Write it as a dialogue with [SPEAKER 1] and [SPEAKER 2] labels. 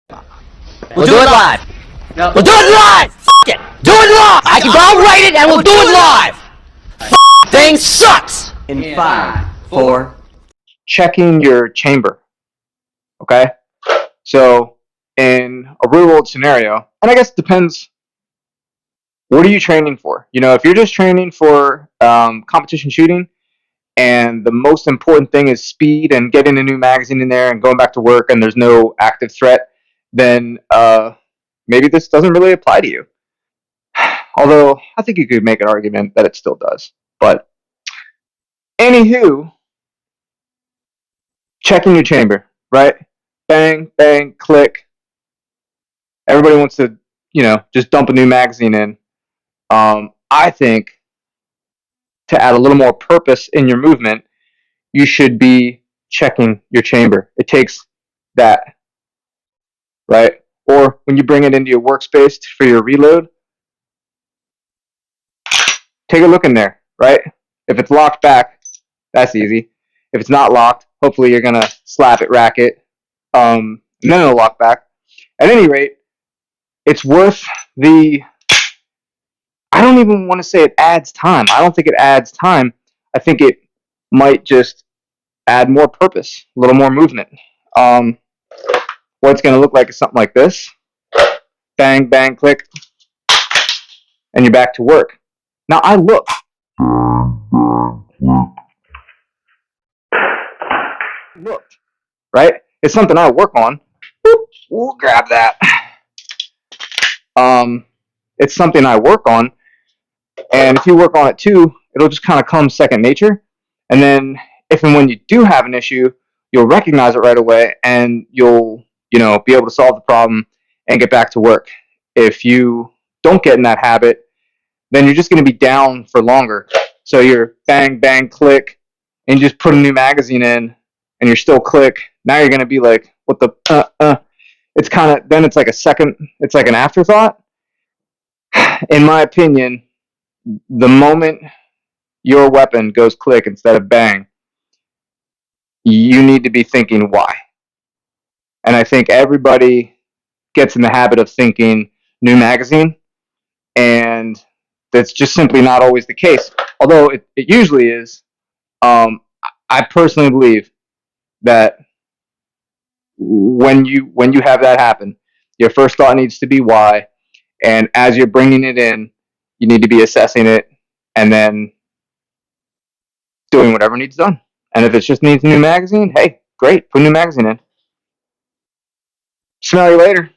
[SPEAKER 1] We'll do it live.
[SPEAKER 2] No.
[SPEAKER 1] We'll do it live. F it. Do it live. I'll write it and we'll do it live. Thing sucks.
[SPEAKER 2] In 5, 4.
[SPEAKER 3] Checking your chamber. Okay? So, in a real world scenario, and I guess it depends, what are you training for? You know, if you're just training for competition shooting, and the most important thing is speed and getting a new magazine in there and going back to work and there's no active threat, then maybe this doesn't really apply to you. Although, I think you could make an argument that it still does. But, anywho, checking your chamber, right? Bang, bang, click. Everybody wants to, just dump a new magazine in. I think to add a little more purpose in your movement, you should be checking your chamber. It takes that, right? Or when you bring it into your workspace for your reload, take a look in there, right? If it's locked back, that's easy. If it's not locked, hopefully you're going to slap it, rack it, and then it'll lock back. At any rate, it's worth the... I don't even want to say it adds time. I don't think it adds time. I think it might just add more purpose, a little more movement. What it's going to look like is something like this. Bang, bang, click, and you're back to work. Now, I look. Looked, right? It's something I work on. We'll grab that. It's something I work on, and if you work on it too, it'll just kind of come second nature. And then, if and when you do have an issue, you'll recognize it right away, and you'll, be able to solve the problem and get back to work. If you don't get in that habit, then you're just going to be down for longer. So you're bang, bang, click, and you just put a new magazine in, and you're still click. Now you're going to be like, what the, It's kind of, then it's like it's like an afterthought. In my opinion, the moment your weapon goes click instead of bang, you need to be thinking why. And I think everybody gets in the habit of thinking new magazine, and that's just simply not always the case. Although it usually is. I personally believe that when you have that happen, your first thought needs to be why, and as you're bringing it in, you need to be assessing it and then doing whatever needs done. And if it just needs a new magazine, hey, great, put a new magazine in. Smell you later.